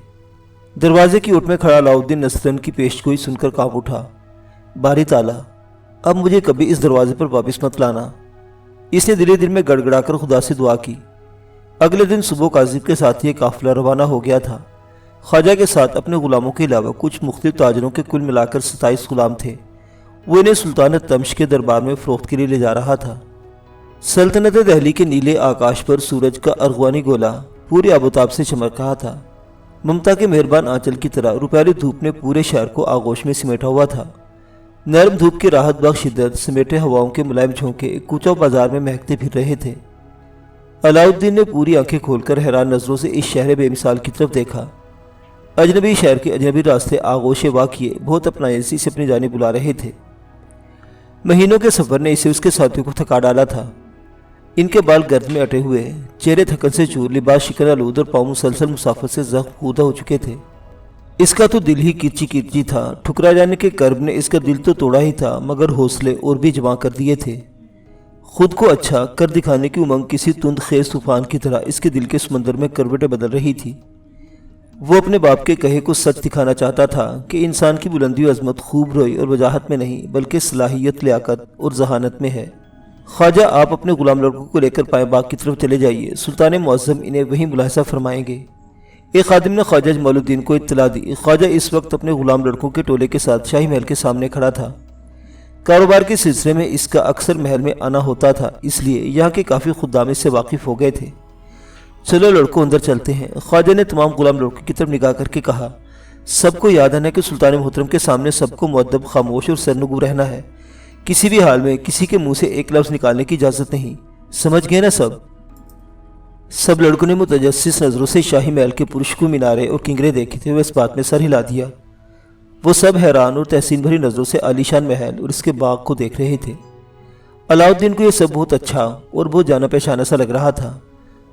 A: دروازے کی اوٹ میں کھڑا علاؤالدین نصرن کی پیشگوئی سن کر کانپ اٹھا۔ باری تعالیٰ، اب مجھے کبھی اس دروازے پر واپس مت لانا۔ اس نے دل میں گڑ گڑا کر خدا سے دعا کی۔ اگلے دن صبح کاذب کے ساتھ یہ قافلہ روانہ ہو گیا تھا۔ خواجہ کے ساتھ اپنے غلاموں کے علاوہ کچھ مختلف تاجروں کے کل ملا کر 27 غلام تھے۔ وہ انہیں سلطان تمش کے دربار میں فروخت کے لیے لے جا رہا تھا۔ سلطنت دہلی کے نیلے آکاش پر سورج کا ارغوانی گولا پورے آبوتاب سے چمک رہا تھا۔ ممتا کے مہربان آنچل کی طرح روپیلی دھوپ نے پورے شہر کو آغوش میں سمیٹا ہوا تھا۔ نرم دھوپ کی راحت بخش شدت سمیٹے ہواؤں کے ملائم جھونکے کوچہ بازار میں مہکتے پھر رہے تھے۔ علاؤالدین نے پوری آنکھیں کھول کر حیران نظروں سے اس شہر بے مثال کی طرف دیکھا۔ اجنبی شہر کے اجنبی راستے آغوش واقعے بہت اپنائشی سے اپنی جانب بلا رہے تھے۔ مہینوں کے سفر نے اسے اس کے ساتھیوں کو تھکا ڈالا تھا۔ ان کے بال گرد میں اٹے ہوئے، چہرے تھکن سے چور، لباس شکن آلود اور پاؤں مسلسل مسافت سے زخم خودہ ہو چکے تھے۔ اس کا تو دل ہی کرچی کرچی تھا، ٹھکرا جانے کے کرب نے اس کا دل تو توڑا ہی تھا، مگر حوصلے اور بھی جمع کر دیے تھے۔ خود کو اچھا کر دکھانے کی امنگ کسی تند خیز طوفان کی طرح اس کے دل کے سمندر میں کروٹیں بدل رہی تھی۔ وہ اپنے باپ کے کہے کو سچ دکھانا چاہتا تھا کہ انسان کی بلندی و عظمت خوب روئی اور وجاہت میں نہیں بلکہ صلاحیت، لیاقت اور ذہانت میں ہے۔ خواجہ، آپ اپنے غلام لڑکوں کو لے کر پائے باغ کی طرف چلے جائیے، سلطان معظم انہیں وہیں ملاحظہ فرمائیں گے۔ ایک خادم نے خواجہ جمال الدین کو اطلاع دی۔ خواجہ اس وقت اپنے غلام لڑکوں کے ٹولے کے ساتھ شاہی محل کے سامنے کھڑا تھا۔ کاروبار کے سلسلے میں اس کا اکثر محل میں آنا ہوتا تھا، اس لیے یہاں کے کافی خدام اس سے واقف ہو گئے تھے۔ چلو لڑکوں اندر چلتے ہیں، خواجہ نے تمام غلام لڑکوں کی طرف نگاہ کر کے کہا۔ سب کو یاد ہے کہ سلطان محترم کے سامنے سب کو مؤدب، خاموش اور سرنگو رہنا ہے۔ کسی بھی حال میں کسی کے منہ سے ایک لفظ نکالنے کی اجازت نہیں، سمجھ گئے نا سب لڑکوں نے متجسس نظروں سے شاہی محل کے پرشکو مینارے اور کنگرے دیکھے تھے، وہ اس بات میں سر ہلا دیا۔ وہ سب حیران اور تحسین بھری نظروں سے عالی شان محل اور اس کے باغ کو دیکھ رہے تھے۔ علاؤالدین کو یہ سب بہت اچھا اور بہت جانا پہچانا سا لگ رہا تھا،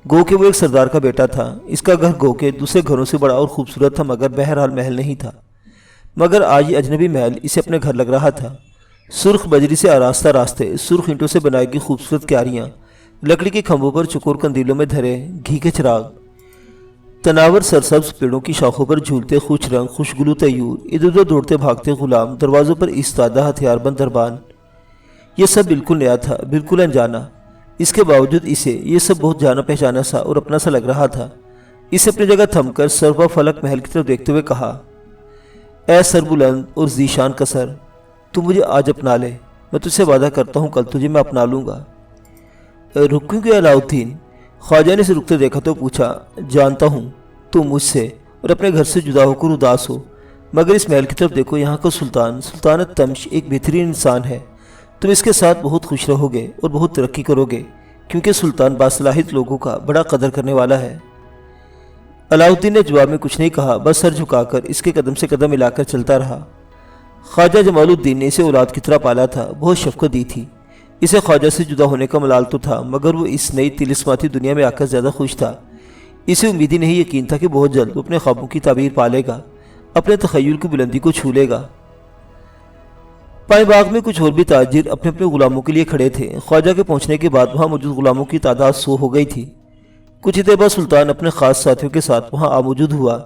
A: گو کہ وہ ایک سردار کا بیٹا تھا۔ اس کا گھر گو کہ دوسرے گھروں سے بڑا اور خوبصورت تھا، مگر بہرحال محل نہیں تھا۔ مگر آج یہ اجنبی محل اسے اپنے گھر لگ رہا تھا۔ سرخ بجری سے آراستہ راستے، سرخ اینٹوں سے بنائی گئی خوبصورت کیاریاں، لکڑی کے کھمبوں پر چکور کندیلوں میں دھرے گھی کے چراغ، تناور سرسبز پیڑوں کی شاخوں پر جھولتے خوش رنگ خوشگلو طیور، ادھر ادھر دوڑتے بھاگتے غلام، دروازوں پر ایستادہ ہتھیار بند دربان۔ یہ سب بالکل نیا تھا، بالکل انجانا۔ اس کے باوجود اسے یہ سب بہت جانا پہچانا سا اور اپنا سا لگ رہا تھا۔ اسے اپنی جگہ تھم کر سروا فلک محل کی طرف دیکھتے ہوئے کہا، اے سر بلند اور ذیشان کا سر، تو مجھے آج اپنا لے، میں تجھ سے وعدہ کرتا ہوں کل تجھے میں اپنا لوں گا۔ رکوں گے علاؤالدین؟ خواجہ نے اسے رکتے دیکھا تو پوچھا، جانتا ہوں تم مجھ سے اور اپنے گھر سے جدا ہو کر اداس ہو، مگر اس محل کی طرف دیکھو، یہاں کا سلطانت تمش ایک بہترین انسان ہے۔ تم اس کے ساتھ بہت خوش رہو گے اور بہت ترقی کرو گے، کیونکہ سلطان باصلاحیت لوگوں کا بڑا قدر کرنے والا ہے۔ علاؤالدین نے جواب میں کچھ نہیں کہا، بس سر جھکا کر اس کے قدم سے قدم ملا کر چلتا رہا۔ خواجہ جمال الدین نے اسے اولاد کی طرح پالا تھا، بہت شفقت دی تھی۔ اسے خواجہ سے جدا ہونے کا ملال تو تھا، مگر وہ اس نئی طلسماتی دنیا میں آ کر زیادہ خوش تھا۔ اسے امید ہی نہیں یقین تھا کہ بہت جلد وہ اپنے خوابوں کی تعبیر پالے گا، اپنے تخیل کی بلندی کو چھو لے گا۔ پائیں باغ میں کچھ اور بھی تاجر اپنے اپنے غلاموں کے لیے کھڑے تھے۔ خواجہ کے پہنچنے کے بعد وہاں موجود غلاموں کی تعداد 100 ہو گئی تھی۔ کچھ دیر بعد سلطان اپنے خاص ساتھیوں کے ساتھ وہاں موجود ہوا۔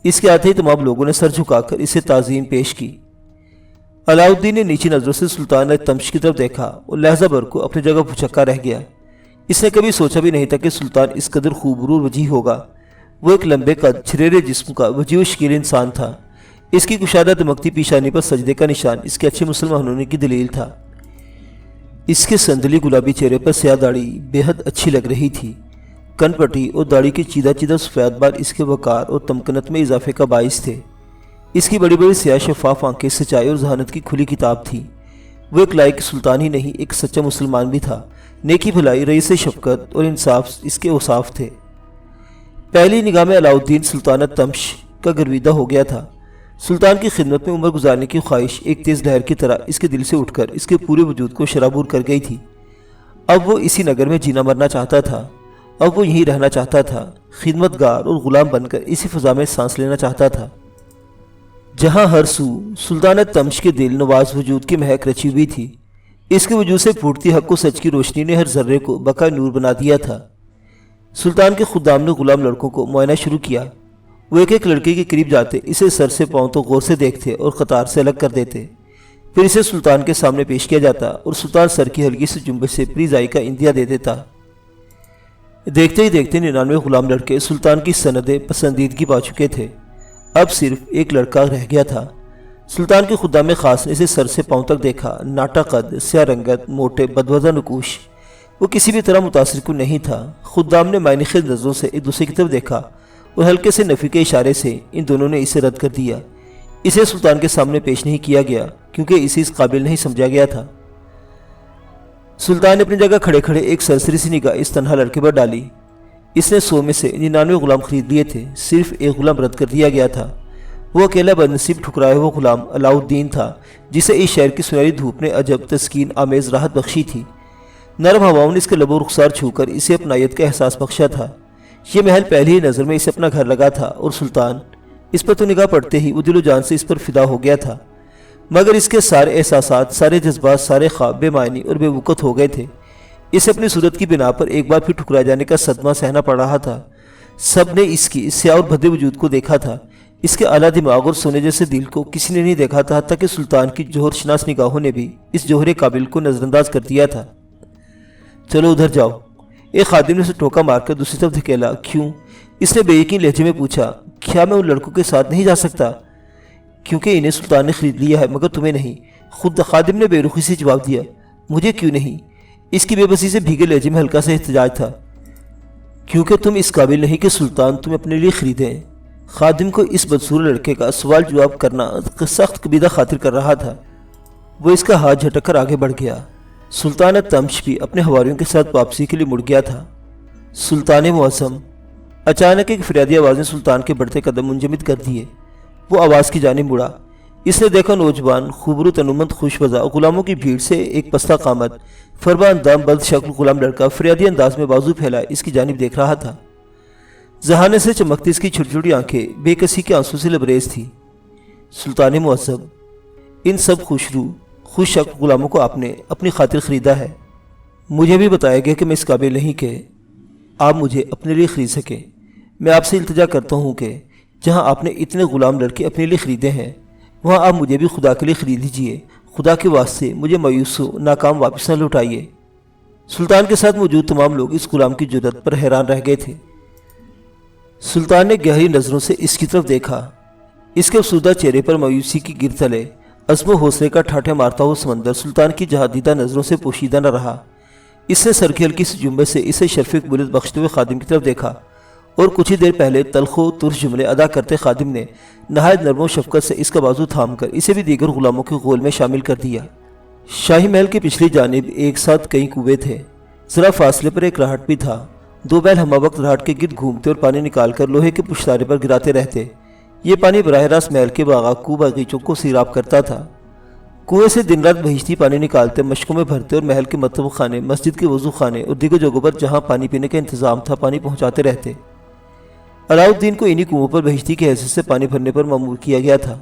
A: اس کے آتے ہی تمام لوگوں نے سر جھکا کر اسے تعظیم پیش کی۔ علاؤالدین نے نیچی نظروں سے سلطان تمش کی طرف دیکھا اور لہجہ بھر کو اپنی جگہ بھچکا رہ گیا۔ اس نے کبھی سوچا بھی نہیں تھا کہ سلطان اس قدر خوبرو وجیح ہوگا۔ وہ ایک لمبے قد، چھریرے جسم کا وجیح و شکیل انسان تھا۔ اس کی کشادہ دمکتی پیشانی پر سجدے کا نشان اس کے اچھے مسلمان ہونے کی دلیل تھا۔ اس کے سندلی گلابی چہرے پر سیاہ داڑھی بے حد اچھی لگ رہی تھی۔ کن پٹی اور داڑھی کے چیدہ چیدہ سفید بال اس کے وقار اور تمکنت میں اضافے کا باعث تھے۔ اس کی بڑی بڑی سیاہ شفاف آنکھیں سچائی اور ذہانت کی کھلی کتاب تھی۔ وہ ایک لائق سلطان ہی نہیں، ایک سچا مسلمان بھی تھا۔ نیکی بھلائی، رئیس شفقت اور انصاف اس کے اوصاف تھے۔ پہلی نگاہ میں علاؤالدین سلطانت تمش کا گرویدہ ہو گیا تھا۔ سلطان کی خدمت میں عمر گزارنے کی خواہش ایک تیز لہر کی طرح اس کے دل سے اٹھ کر اس کے پورے وجود کو شرابور کر گئی تھی۔ اب وہ اسی نگر میں جینا مرنا چاہتا تھا، اب وہ یہیں رہنا چاہتا تھا، خدمت گار اور غلام بن کر اسی فضا میں سانس لینا چاہتا تھا جہاں ہر سو سلطانت تمش کے دل نواز وجود کی مہک رچی ہوئی تھی۔ اس کے وجود سے پھوٹتی حق و سچ کی روشنی نے ہر ذرے کو بقا نور بنا دیا تھا۔ سلطان کے خدام نے غلام لڑکوں کو معائنہ شروع کیا۔ وہ ایک ایک لڑکے کے قریب جاتے، اسے سر سے پاؤں تو غور سے دیکھتے اور قطار سے الگ کر دیتے۔ پھر اسے سلطان کے سامنے پیش کیا جاتا اور سلطان سر کی ہلکی سی جنبش سے پریزائی کا اندیا دے دیتا۔ دیکھتے ہی دیکھتے 99 غلام لڑکے سلطان کی سند پسندیدگی پا چکے تھے۔ اب صرف ایک لڑکا رہ گیا تھا۔ سلطان کے خدام خاص نے اسے سر سے پاؤں تک دیکھا۔ ناٹا قد، سیاہ رنگت، موٹے بدوزہ نکوش، وہ کسی بھی طرح متاثر کن نہیں تھا۔ خدام نے معنی خیز نظروں سے ایک دوسرے کی طرف دیکھا اور ہلکے سے نفی کے اشارے سے ان دونوں نے اسے رد کر دیا۔ اسے سلطان کے سامنے پیش نہیں کیا گیا کیونکہ اسے اس قابل نہیں سمجھا گیا تھا۔ سلطان نے اپنی جگہ کھڑے کھڑے ایک سرسری سی نگاہ اس تنہا لڑکے پر ڈالی۔ اس نے 100 میں سے 99 غلام خرید لیے تھے، صرف ایک غلام رد کر دیا گیا تھا۔ وہ اکیلا بدنصیب ٹھکرایا ہوا غلام علاؤالدین تھا، جسے اس شہر کی سنہری دھوپ نے عجب تسکین آمیز راحت بخشی تھی۔ نرم ہواؤں نے اس کے لب و رخسار چھو کر اسے اپنائیت کا احساس بخشا تھا۔ یہ محل پہلی ہی نظر میں اسے اپنا گھر لگا تھا اور سلطان اس پر تو نگاہ پڑتے ہی وہ دل و جان سے اس پر فدا ہو گیا تھا۔ مگر اس کے سارے احساسات، سارے جذبات، سارے خواب بے معنی اور بے وقت ہو گئے تھے۔ اسے اپنی صورت کی بنا پر ایک بار پھر ٹھکرائے جانے کا صدمہ سہنا پڑ رہا تھا۔ سب نے اس کی سیاہ اور بھدے وجود کو دیکھا تھا، اس کے اعلیٰ دماغ اور سونے جیسے دل کو کسی نے نہیں دیکھا تھا، حتیٰ کہ سلطان کی جوہر شناس نگاہوں نے بھی اس جوہر قابل کو نظر انداز کر دیا تھا۔ چلو ادھر جاؤ، ایک خادم نے اسے ٹوکا مار کر دوسری طرف دھکیلا۔ کیوں؟ اس نے بے یقین لہجے میں پوچھا۔ کیا میں ان لڑکوں کے ساتھ نہیں جا سکتا؟ کیونکہ انہیں سلطان نے خرید لیا ہے مگر تمہیں نہیں۔ خود خادم نے بے رخی سے جواب دیا، مجھے کیوں نہیں؟ اس کی بے بسی سے بھیگے لہجے میں ہلکا سا احتجاج تھا۔ کیونکہ تم اس قابل نہیں کہ سلطان تمہیں اپنے لیے خریدیں۔ خادم کو اس بدسور لڑکے کا سوال جواب کرنا سخت کبیدہ خاطر کر رہا تھا۔ وہ اس کا ہاتھ جھٹک کر آگے بڑھ گیا۔ سلطان تمش بھی اپنے حواریوں کے ساتھ واپسی کے لیے مڑ گیا تھا۔ سلطان معظم! اچانک ایک فریادی آواز نے سلطان کے بڑھتے قدم منجمد کر دیے۔ وہ آواز کی جانب مڑا۔ اس نے دیکھا نوجوان خوبرو تنومند خوش وضع غلاموں کی بھیڑ سے ایک پستہ قامت فربا اندام بلد شکل غلام لڑکا فریادی انداز میں بازو پھیلائے اس کی جانب دیکھ رہا تھا۔ ذہانے سے چمکتی اس کی چھوٹی چھوٹی آنکھیں بے کسی کے آنسوں سے لبریز تھی۔ سلطان معظم! ان سب خوش شکل غلاموں کو آپ نے اپنی خاطر خریدا ہے۔ مجھے بھی بتایا گیا کہ میں اس قابل نہیں کہ آپ مجھے اپنے لیے خرید سکیں۔ میں آپ سے التجا کرتا ہوں کہ جہاں آپ نے اتنے غلام لڑکے اپنے لیے خریدے ہیں وہاں آپ مجھے بھی خدا کے لیے خرید لیجئے۔ خدا کے واسطے مجھے مایوس و ناکام واپس نہ لوٹائیے۔ سلطان کے ساتھ موجود تمام لوگ اس غلام کی جرأت پر حیران رہ گئے تھے۔ سلطان نے گہری نظروں سے اس کی طرف دیکھا۔ اس کے افسردہ چہرے پر مایوسی کی گر تلے عزم و حوصلے کا ٹھاٹھے مارتا ہوا سمندر سلطان کی جہادیدہ نظروں سے پوشیدہ نہ رہا۔ اس نے سر کی ہلکی سی جنبش سے اسے شرف قبولیت بخشتے ہوئے خادم کی طرف دیکھا اور کچھ ہی دیر پہلے تلخ و ترش جملے ادا کرتے خادم نے نہایت نرم و شفقت سے اس کا بازو تھام کر اسے بھی دیگر غلاموں کے غول میں شامل کر دیا۔ شاہی محل کی پچھلی جانب ایک ساتھ کئی کنویں تھے۔ ذرا فاصلے پر ایک راہٹ بھی تھا۔ دو بیل ہمہ وقت راہٹ کے گرد گھومتے اور پانی نکال کر لوہے کے پشتارے پر گراتے رہتے۔ یہ پانی براہ راست محل کے باغیچوں کو سیراب کرتا تھا۔ کنویں سے دن رات بہشتی پانی نکالتے، مشکوں میں بھرتے اور محل کے مطبخ خانے، مسجد کے وضو خانے اور دیگر جگہوں پر جہاں پانی پینے کا انتظام تھا پانی پہنچاتے رہتے۔ علاؤالدین کو انہی کنووں پر بہشتی کی حیثیت سے پانی بھرنے پر مأمور کیا گیا تھا۔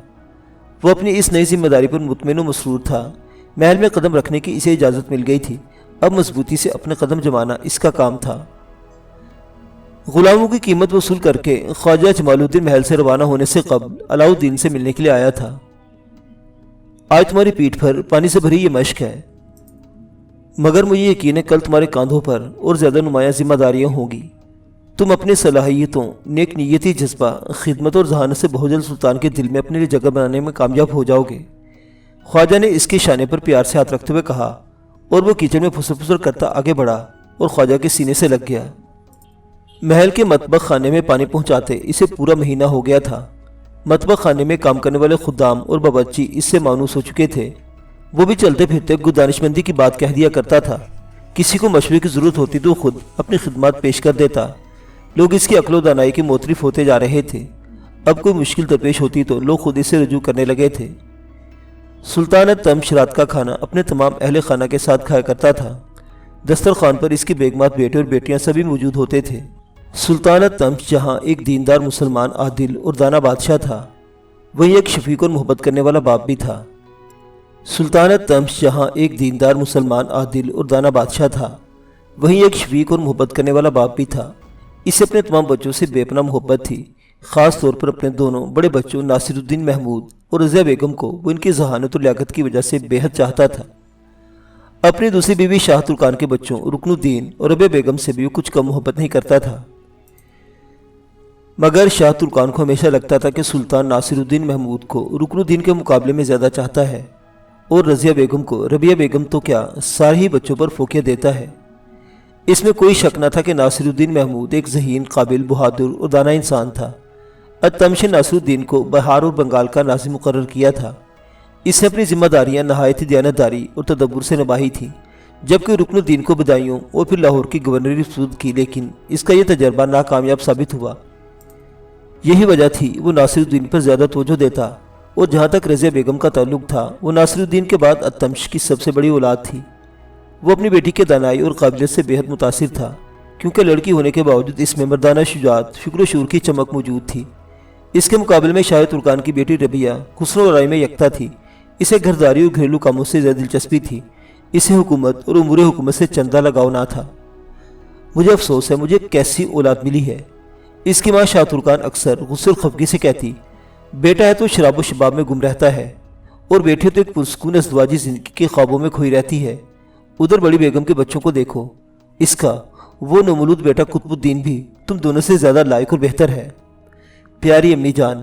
A: وہ اپنی اس نئی ذمہ داری پر مطمئن و مسرور تھا۔ محل میں قدم رکھنے کی اسے اجازت مل گئی تھی۔ اب مضبوطی سے اپنے قدم جمانا اس کا کام تھا۔ غلاموں کی قیمت وصول کر کے خواجہ جمال الدین محل سے روانہ ہونے سے قبل علاؤالدین سے ملنے کے لیے آیا تھا۔ آج تمہاری پیٹھ پر پانی سے بھری یہ مشق ہے، مگر مجھے یقین ہے کل تمہارے کاندھوں پر اور زیادہ نمایاں ذمہ داریاں ہوں گی۔ تم اپنی صلاحیتوں، نیک نیتی، جذبہ، خدمت اور ذہانت سے بہت جلد سلطان کے دل میں اپنے لیے جگہ بنانے میں کامیاب ہو جاؤ گے۔ خواجہ نے اس کے شانے پر پیار سے ہاتھ رکھتے ہوئے کہا اور وہ کچن میں پھسر پھسر کرتا آگے بڑھا اور خواجہ کے سینے سے لگ گیا۔ محل کے مطبخ خانے میں پانی پہنچاتے اسے پورا مہینہ ہو گیا تھا۔ مطبخ خانے میں کام کرنے والے خدام اور باورچی اس سے مانوس ہو چکے تھے۔ وہ بھی چلتے پھرتے دانش مندی کی بات کہہ دیا کرتا تھا۔ کسی کو مشورے کی ضرورت ہوتی تو خود اپنی خدمات پیش کر دیتا۔ لوگ اس کی عقل و دانائی کے معترف ہوتے جا رہے تھے۔ اب کوئی مشکل درپیش ہوتی تو لوگ خود اسے رجوع کرنے لگے تھے۔ سلطان تمش رات کا کھانا اپنے تمام اہل خانہ کے ساتھ کھایا کرتا تھا۔ دسترخوان پر اس کی بیگمات، بیٹے اور بیٹیاں سبھی موجود ہوتے تھے۔ سلطان تمش جہاں ایک دیندار مسلمان عادل اور دانا بادشاہ تھا، وہیں ایک شفیق اور محبت کرنے والا باپ بھی تھا۔ سلطان تمش جہاں ایک دیندار مسلمان عادل اور دانا بادشاہ تھا، وہیں ایک شفیق اور محبت کرنے والا باپ بھی تھا۔ اسے اپنے تمام بچوں سے بے پناہ محبت تھی، خاص طور پر اپنے دونوں بڑے بچوں ناصر الدین محمود اور رضیہ بیگم کو وہ ان کی ذہانت اور لیاقت کی وجہ سے بے حد چاہتا تھا۔ اپنی دوسری بیوی شاہ ترکان کے بچوں رکن الدین اور ربیہ بیگم سے بھی وہ کچھ کم محبت نہیں کرتا تھا، مگر شاہ ترکان کو ہمیشہ لگتا تھا کہ سلطان ناصر الدین محمود کو رکن الدین کے مقابلے میں زیادہ چاہتا ہے اور رضیہ بیگم کو ربیہ بیگم تو کیا سارے ہی بچوں پر فوقیت دیتا ہے۔ اس میں کوئی شک نہ تھا کہ ناصر الدین محمود ایک ذہین، قابل، بہادر اور دانا انسان تھا۔ تمش نے ناصر الدین کو بہار اور بنگال کا ناظم مقرر کیا تھا۔ اس نے اپنی ذمہ داریاں نہایت دیانتداری اور تدبر سے نبھائی تھیں، جبکہ رکن الدین کو بدایوں اور پھر لاہور کی گورنری سپرد کی، لیکن اس کا یہ تجربہ ناکامیاب ثابت ہوا۔ یہی وجہ تھی وہ ناصر الدین پر زیادہ توجہ دیتا، اور جہاں تک رضیہ بیگم کا تعلق تھا وہ ناصر الدین کے بعد تمش کی سب سے بڑی اولاد تھی۔ وہ اپنی بیٹی کے دانائی اور قابلیت سے بے حد متاثر تھا، کیونکہ لڑکی ہونے کے باوجود اس میں مردانہ شجاعت، فکر و شعور کی چمک موجود تھی۔ اس کے مقابلے میں شاہ ترکان کی بیٹی ربیہ حسن و آرائی میں یکتا تھی۔ اسے گھرداری اور گھریلو کاموں سے زیادہ دلچسپی تھی۔ اسے حکومت اور امور حکومت سے چندہ لگاؤ نہ تھا۔ مجھے افسوس ہے مجھے کیسی اولاد ملی ہے، اس کی ماں شاہ ترکان اکثر غصے اور خفگی سے کہتی۔ بیٹا ہے تو شراب و شباب میں گم رہتا ہے، اور بیٹی تو ایک پرسکون ازدواجی زندگی کے خوابوں میں کھوئی رہتی ہے۔ ادھر بڑی بیگم کے بچوں کو دیکھو، اس کا وہ نومولود بیٹا قطب الدین بھی تم دونوں سے زیادہ لائق اور بہتر ہے۔ پیاری امی جان،